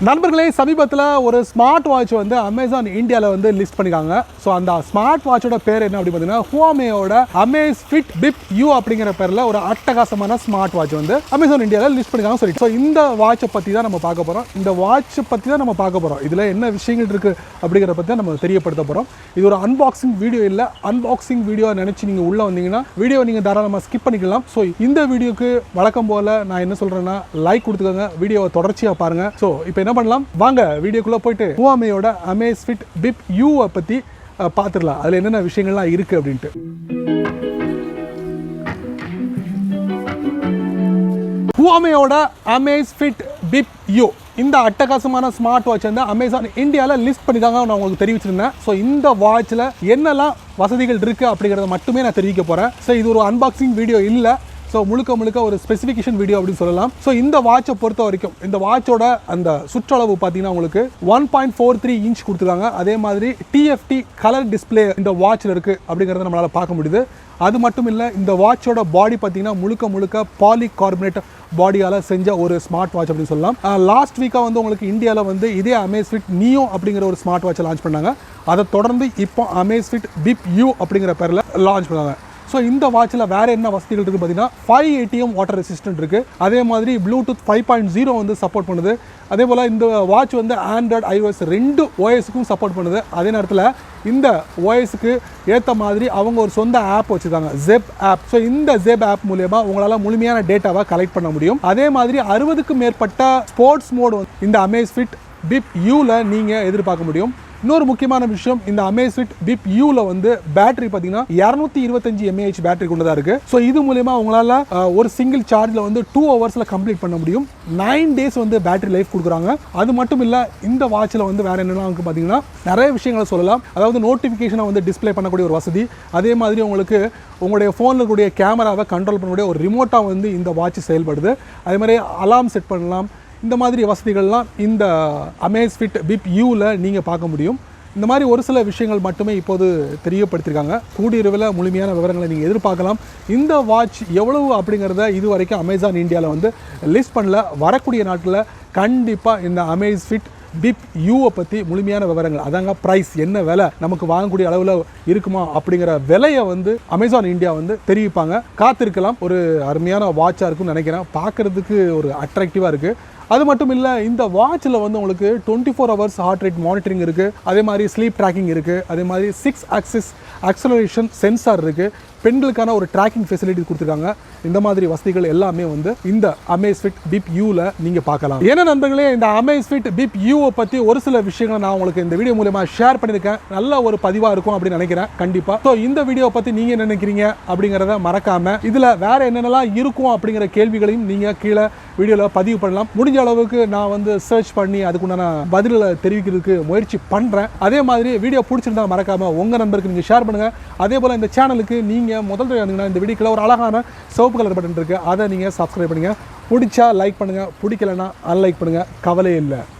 நண்பர்களே சமீபத்தில் ஒரு ஸ்மார்ட் வாட்ச் வந்து அமேசான் இந்தியாவில் வந்து லிஸ்ட் பண்ணியிருக்காங்க. ஸோ அந்த ஸ்மார்ட் வாட்சோட பேர் என்ன அப்படி பார்த்தீங்கன்னா ஹுவாமியோட Amazfit Bip அப்படிங்கிற பேரில் ஒரு அட்டகாசமான ஸ்மார்ட் வாட்ச் வந்து அமேசான் இந்தியாவில் லிஸ்ட் பண்ணியிருக்காங்க சொல்லிட்டு. ஸோ இந்த வாட்சை பற்றி தான் நம்ம பார்க்க போகிறோம். இந்த வாட்சை பற்றி தான் நம்ம பார்க்க போகிறோம். இதில் என்ன விஷயங்கள் இருக்குது அப்படிங்கிறத பற்றி தான் நம்ம தெரியப்படுத்த போகிறோம். இது ஒரு அன்பாக்சிங் வீடியோ இல்லை. அன்பாக்சிங் வீடியோ நினச்சி நீங்கள் உள்ளே வந்தீங்கன்னா வீடியோ நீங்கள் தாராளமாக ஸ்கிப் பண்ணிக்கலாம். ஸோ இந்த வீடியோக்கு வழக்கம் போல் நான் என்ன சொல்கிறேன்னா லைக் கொடுத்துக்கோங்க, வீடியோவை தொடர்ச்சியாக பாருங்கள். ஸோ இப்போ என்ன பண்ணலாம், வாங்க வீடியோக்குள்ள போயிட்டு Huamiயோட Amazfit Bip பத்தி பார்த்துடலாம். அதுல என்னென்ன விஷயங்கள்லாம் இருக்கு அப்படின்ட்டு. Huamiயோட Amazfit Bip இந்த அட்டகாசமான ஸ்மார்ட் வாட்ச் வந்து அமேசான் இந்தியாவில் லிஸ்ட் பண்ணிட்டாங்க. நான் உங்களுக்கு தெரிவிச்சிருந்தேன். ஸோ இந்த வாட்சில் என்னெல்லாம் வசதிகள் இருக்குது அப்படிங்கிறத மட்டுமே நான் தெரிவிக்க போகிறேன். ஸோ இது ஒரு அன்பாக்சிங் வீடியோ இல்லை. ஸோ முழுக்க ஒரு ஸ்பெசிஃபிகேஷன் வீடியோ அப்படின்னு சொல்லலாம். ஸோ இந்த வாட்சை பொறுத்த வரைக்கும் இந்த வாட்சோட அந்த சுற்றளவு பார்த்தீங்கன்னா உங்களுக்கு 1.43 இன்ச் கொடுத்துருக்காங்க. அதே மாதிரி TFT கலர் டிஸ்பிளே இந்த வாட்சில் இருக்குது அப்படிங்கிறத நம்மளால் பார்க்க முடியுது. அது மட்டும் இல்லை, இந்த வாட்சோட பாடி பார்த்தீங்கன்னா முழுக்க பாலிகார்பனேட் பாடியால் செஞ்ச ஒரு ஸ்மார்ட் வாட்ச் அப்படின்னு சொல்லலாம். லாஸ்ட் வீக்காக வந்து உங்களுக்கு இந்தியாவில் வந்து இதே Amazfit Neo அப்படிங்கிற ஒரு ஸ்மார்ட் வாட்சை லான்ச் பண்ணாங்க. அதை தொடர்ந்து இப்போ Amazfit Bip அப்படிங்கிற பேரில் லான்ச் பண்ணாங்க. ஸோ இந்த வாட்சில் வேறு என்ன வசதிகள் இருக்குது பார்த்தீங்கன்னா 5 ATM வாட்டர் ரெசிஸ்டன்ட் இருக்குது. அதே மாதிரி ப்ளூடூத் 5.0 வந்து சப்போர்ட் பண்ணுது. அதே போல் இந்த வாட்ச் வந்து ஆண்ட்ராய்டு iOS 2 OSக்கும் சப்போர்ட் பண்ணுது. அதே நேரத்தில் இந்த OSக்கு ஏற்ற மாதிரி அவங்க ஒரு சொந்த ஆப் வச்சுருக்காங்க, ஜெப் ஆப். ஸோ இந்த ஜெப் ஆப் மூலமா உங்களால் முழுமையான டேட்டாவை கலெக்ட் பண்ண முடியும். அதே மாதிரி 60க்கும் மேற்பட்ட ஸ்போர்ட்ஸ் மோடு இந்த Amazfit Bip நீங்கள் எதிர்பார்க்க முடியும். இன்னொரு முக்கியமான விஷயம், இந்த Amazfit Bip வந்து பேட்டரி பார்த்தீங்கன்னா 225 mAh பேட்டரி கொண்டதாக இருக்குது. ஸோ இது மூலமா உங்களால் ஒரு சிங்கிள் சார்ஜில் வந்து 2 ஹவர்ஸில் கம்ப்ளீட் பண்ண முடியும். 9 days வந்து பேட்டரி லைஃப் கொடுக்குறாங்க. அது மட்டும் இல்லை, இந்த வாட்சில் வந்து வேறு என்னெல்லாம் இருக்குது பார்த்தீங்கன்னா நிறைய விஷயங்களை சொல்லலாம். அதாவது நோட்டிஃபிகேஷனை வந்து டிஸ்பிளே பண்ணக்கூடிய ஒரு வசதி. அதே மாதிரி உங்களுக்கு உங்களுடைய ஃபோனில் இருக்கக்கூடிய கேமராவை கண்ட்ரோல் பண்ணக்கூடிய ஒரு ரிமோட்டாக வந்து இந்த வாட்ச் செயல்படுது. அதே மாதிரி அலாம் செட் பண்ணலாம். இந்த மாதிரி வசதிகள்லாம் இந்த Amazfit Bip நீங்கள் பார்க்க முடியும். இந்த மாதிரி ஒரு சில விஷயங்கள் மட்டுமே இப்போது தெரியப்படுத்தியிருக்காங்க. கூடியிருவில் முழுமையான விவரங்களை நீங்கள் எதிர்பார்க்கலாம். இந்த வாட்ச் எவ்வளவு அப்படிங்கிறத இது வரைக்கும் அமேசான் இந்தியாவில் வந்து லிஸ்ட் பண்ணல. வரக்கூடிய நாட்களில் கண்டிப்பாக இந்த Amazfit Bip பற்றி முழுமையான விவரங்கள், அதாங்க ப்ரைஸ், என்ன விலை, நமக்கு வாங்கக்கூடிய அளவில் இருக்குமா அப்படிங்கிற விலையை வந்து அமேசான் இந்தியா வந்து தெரிவிப்பாங்க. காத்திருக்கலாம். ஒரு அருமையான வாட்சாக இருக்குன்னு நினைக்கிறேன். பார்க்குறதுக்கு ஒரு அட்ராக்டிவாக இருக்குது. அது மட்டும் இல்லை, இந்த வாட்சில் வந்து உங்களுக்கு 24 hours ஹார்ட் ரேட் மானிட்டரிங் இருக்குது. அதே மாதிரி ஸ்லீப் ட்ராக்கிங் இருக்குது. அதே மாதிரி 6 axis ஆக்சலரேஷன் சென்சார் இருக்குது. பெண்களுக்கான ஒரு ட்ராக்கிங் ஃபெசிலிட்டி கொடுத்துருக்காங்க. இந்த மாதிரி வசதிகள் எல்லாமே வந்து இந்த Amazfit Bip நீங்கள் பார்க்கலாம். ஏன்னா நண்பர்களே, இந்த Amazfit Bip பற்றி ஒரு சில விஷயங்களை நான் உங்களுக்கு இந்த வீடியோ மூலமா ஷேர் பண்ணியிருக்கேன். நல்ல ஒரு பதிவாக இருக்கும் அப்படின்னு நினைக்கிறேன் கண்டிப்பாக. ஸோ இந்த வீடியோ பற்றி நீங்கள் என்ன நினைக்கிறீங்க அப்படிங்கிறத மறக்காமல், இதில் வேறு என்னென்னலாம் இருக்கும் அப்படிங்கிற கேள்விகளையும் நீங்கள் கீழே வீடியோவில் பதிவு பண்ணலாம். முடிஞ்ச அளவுக்கு நான் வந்து சர்ச் பண்ணி அதுக்குண்டான பதில்களை தெரிவிக்கிறதுக்கு முயற்சி பண்ணுறேன். அதே மாதிரி வீடியோ பிடிச்சிருந்தா மறக்காமல் உங்கள் நண்பருக்கு நீங்கள் ஷேர் பண்ணுங்கள். அதே போல் இந்த சேனலுக்கு நீங்கள் முதல் தடவை வந்தீங்கன்னா இந்த வீடியோக்குள்ள ஒரு அழகான சிவப்பு கலர் பட்டன் இருக்குது, அதை நீங்கள் சப்ஸ்கிரைப் பண்ணுங்கள். பிடிச்சா லைக் பண்ணுங்கள், பிடிக்கலன்னா அன்லைக் பண்ணுங்கள், கவலை இல்லை.